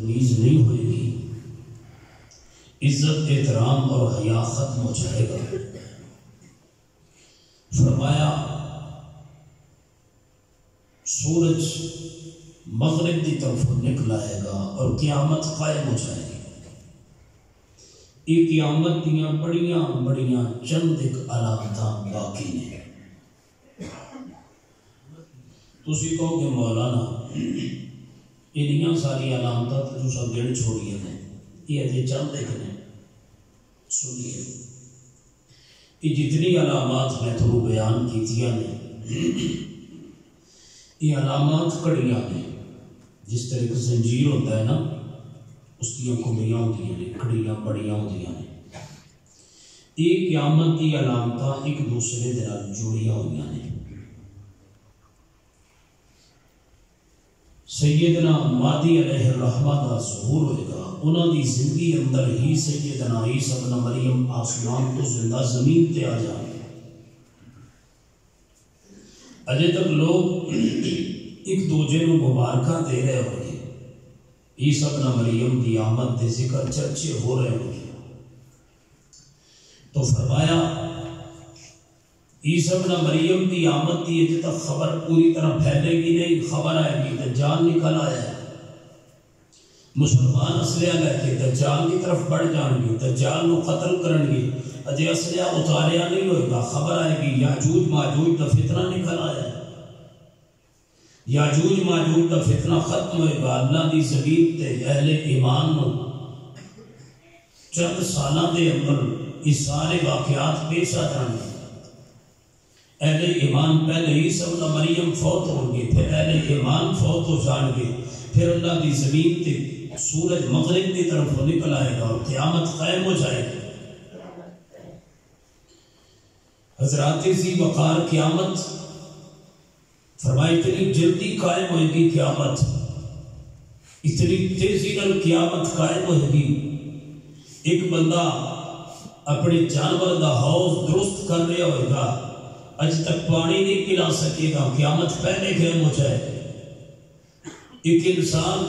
تمیز نہیں ہوئے گی، عزت احترام اور حیا ختم ہو جائے گا۔ فرمایا سورج مغرب کی طرف نکل آئے گا اور قیامت قائم ہو جائے گی۔ یہ قیامت دیاں بڑیاں بڑیاں چند ایک علامتاں باقی نے۔ تسی کہو کہ مولانا انیاں ساری علامتاں تو سب گڑ چھوڑیے ہیں، یہ ابھی چند ایک نے۔ سنیے، یہ جتنی علامات میں تھوڑا بیان کیتیاں نے، یہ علامات کڑیاں نے۔ جس طرح ایک زنجیر ہوتا ہے نا، اس کی کڑیاں ہوتی ہیں، کڑیاں بڑیاں ہوتی ہیں۔ یہ قیامت کی علامتاں ایک دوسرے دے نال جڑیاں ہوئی ہیں۔ سیدنا مہدی علیہ الرحمہ کا ظہور ہوئے گا، انہوں دی زندگی اندر ہی سیدنا عیسیٰ ابن مریم آسمان تو زندہ زمین تے آ جائیں۔ اجے تک لوگ ایک دوجے نو مبارکہ دے رہے ہوں گے، عیسیٰ ابن مریم دی آمد دے ذکر چرچے ہو رہے ہوں گے، تو فرمایا عیسیٰ ابن مریم کی آمد کی جب تک خبر پوری طرح پھیلے گی نہیں، خبر آئے گی دجال نکل آیا ہے، مسلمان اسلحہ لے کے دجال کی طرف بڑھ جان گے، دجال نو قتل کرن گے، اجے اسلحہ اتاریا نہیں ہوئے گا، خبر آئے گی یاجوج ماجوج کا فتنہ نکل آیا ہے، یاجوج ماجوج کا فتنہ ختم ہوئے گا۔ اللہ دی زمین تے اہل ایمان نو چند سالہ دے اندر اس سارے واقعات پیش آ جان گے۔ اہل ایمان پہلے عیسیٰ ابن مریم فوت ہوں گے، پھر اہل ایمان فوت ہو جان گے، پھر اللہ دی زمین تے سورج مغرب کی طرف نکل آئے گا اور قیامت قائم ہو جائے گی۔ حضرات ذی وقار قیامت فرمائی اتنی جلدی قائم ہوئے گی، قیامت اتنی تیزی نال قیامت قائم ہوئے گی۔ ایک بندہ اپنے جانور دا حوض درست کر رہا ہوئے گا، اج تک پانی نہیں پلا سکے گا، قیامت پہلے قائم ہو جائے گی۔ ایک انسان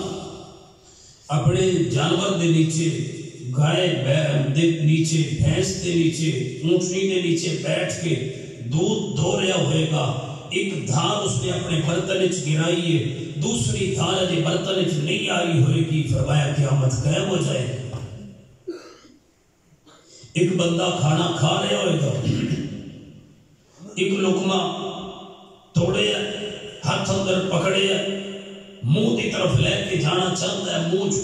اپنے جانور دے نیچے، گائے دے نیچے، بھینس دے نیچے، اونٹنی دے نیچے بیٹھ کے دودھ دھو رہا ہوئے گا، ایک دھار اس نے اپنے برتن وچ گرائی ہے، دوسری دھار اجے برتن وچ نہیں آئی ہوئے گی، فرمایا قیامت قائم ہو جائے گی۔ ایک بندہ کھانا کھا رہا ہوئے گا، ایک لقمہ توڑے ہاتھ اندر پکڑے منہ کی طرف لے کے جانا چاہتا ہے، منہ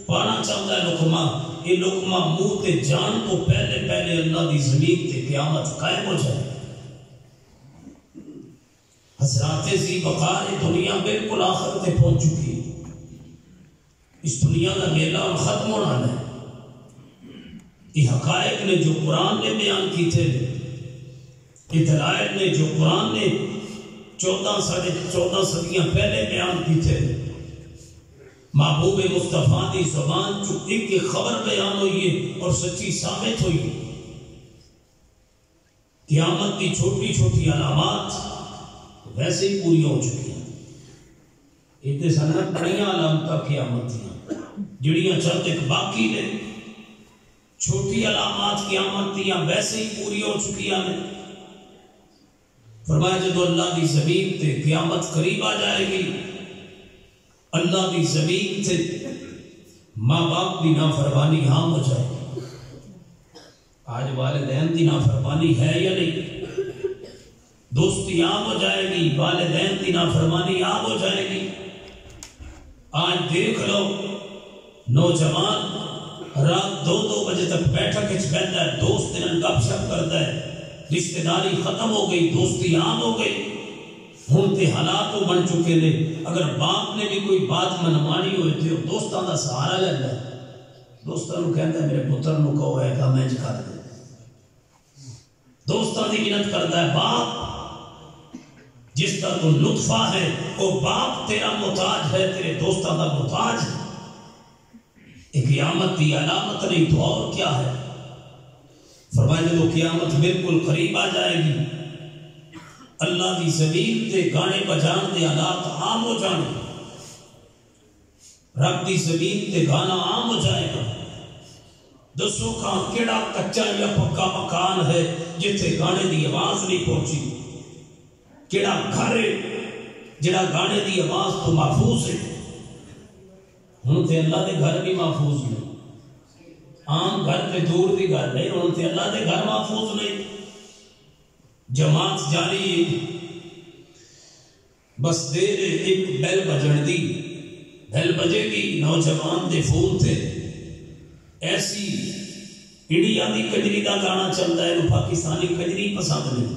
پانا چاہتا ہے لقمہ، یہ لقمہ منہ تے جان تو پہلے پہلے اللہ دی زمین تے قیامت قائم ہو جائے۔ حضرات ذی وقار دنیا بالکل آخر تے پہنچ چکی، اس دنیا کا میلہ اور ختم ہونا ہے۔ یہ حقائق نے جو قرآن نے بیان کی تھے، یہ دلائل نے جو قرآن نے 14 صدیاں پہلے بیان کی تھے، محبوب مصطفیٰ دی زبان جو ایک خبر بیان ہوئی ہے اور سچی ثابت ہوئی ہے۔ قیامت کی چھوٹی چھوٹی علامات ویسے ہی پوری ہو چکی ہیں۔ اتنے سنت بڑیاں علامتیں قیامت دیا جڑیاں چند ایک باقی نے، چھوٹی علامات قیامت دیا ویسے ہی پوری ہو چکی ہیں۔ فرمایا جب اللہ دی زمین تے قیامت قریب آ جائے گی، اللہ دی زمین سے ماں باپ کی نافرمانی عام ہو جائے گی۔ آج والدین کی نافرمانی ہے یا نہیں؟ دوستی عام ہو جائے گی، والدین کی نافرمانی عام ہو جائے گی۔ آج دیکھ لو نوجوان رات 2 بجے تک بیٹھک بیٹھتا ہے، دوست گپ شپ کرتا ہے، رشتہ داری ختم ہو گئی، دوستی عام ہو گئی۔ ہوں تے حالات بن چکے نے، اگر باپ نے بھی کوئی بات منوانی ہوئے تھے دوستوں کا سہارا لینا ہے، دوستوں کو کہتا ہے میرے پتر نو کہو ہے کام انج کر دے، دوستوں کی منت کرتا ہے۔ باپ جس کا تو لطفہ ہے وہ باپ تیرا محتاج ہے، تیرے دوستوں کا محتاج ہے۔ ایک قیامت کی علامت نہیں تو اور کیا ہے؟ فرمایا جب قیامت بالکل قریب آ جائے گی، اللہ کی زمین تے گانے بجان دے حالات عام ہو جانے، رب دی زمین تے گانا عام ہو جائے گا۔ دسو کہاں کیڑا کچا یا پکا مکان ہے جتھے گانے دی آواز نہیں پہنچی؟ کیڑا گھر ہے جڑا گانے دی آواز تو محفوظ ہے؟ ہوں تے اللہ دے گھر بھی محفوظ نہیں، عام گھر تے دور دی گھر نہیں، ہوں تے اللہ دے گھر محفوظ نہیں۔ جماعت جاری بس دیر ایک بیل بجن دی، بیل بجے گی، نوجوان دے فون تھے ایسی انڈیا دی کجری دا گانا چلتا ہے، پاکستانی کجری پسند نہیں،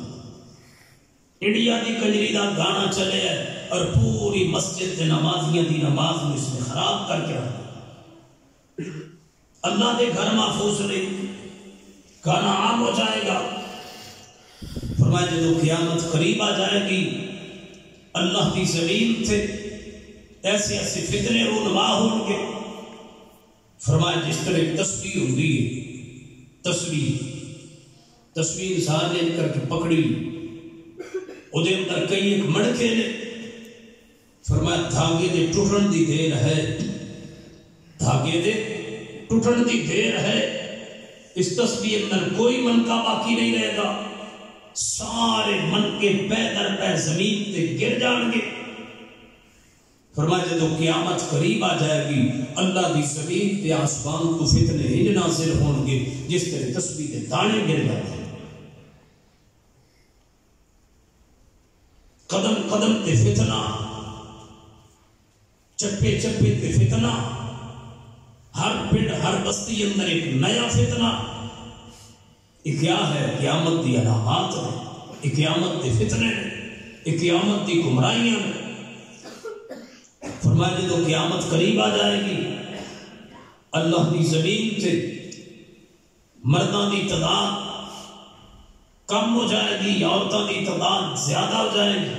انڈیا دی کجری دا گانا چلے ہے اور پوری مسجد دے نمازیاں دی نماز میں اس نے خراب کر کے رکھا۔ اللہ دے گھر محفوظ نہیں، گانا عام ہو جائے گا۔ فرمایا جب قیامت قریب آ جائے گی اللہ کی زمین سے ایسے ایسے فتنے رونما ہوں گے۔ فرمایا جس طرح تسبیح ہوتی ہے، تسبیح انسان نے کر کے پکڑی، وہ دے اندر کئی ایک مڑکے نے، فرمایا دھاگے دے ٹوٹن دی دیر ہے، دھاگے دے ٹوٹن دی دیر ہے، اس تسبیح اندر کوئی منکا باقی نہیں رہے گا، سارے من کے پے در پے زمین تے گر جان گے۔ فرمایا جب قیامت قریب آ جائے گی اللہ دی زمین تے آسمان تو فتنے ہی نازل ہون گے جس طرح تسبیح دے دانے گر جاتے ہیں۔ قدم قدم تے فتنہ، چپے چپے تے فتنہ، ہر پنڈ ہر بستی اندر ایک نیا فتنہ۔ یہ کیا ہے؟ قیامت دی علامات ہیں، یہ قیامت دے فتنے ہیں، یہ قیامت دی گمراہیاں ہیں۔ فرمایا جب قیامت قریب آ جائے گی اللہ دی زمین سے مردوں کی تعداد کم ہو جائے گی، عورتوں کی تعداد زیادہ ہو جائے گی۔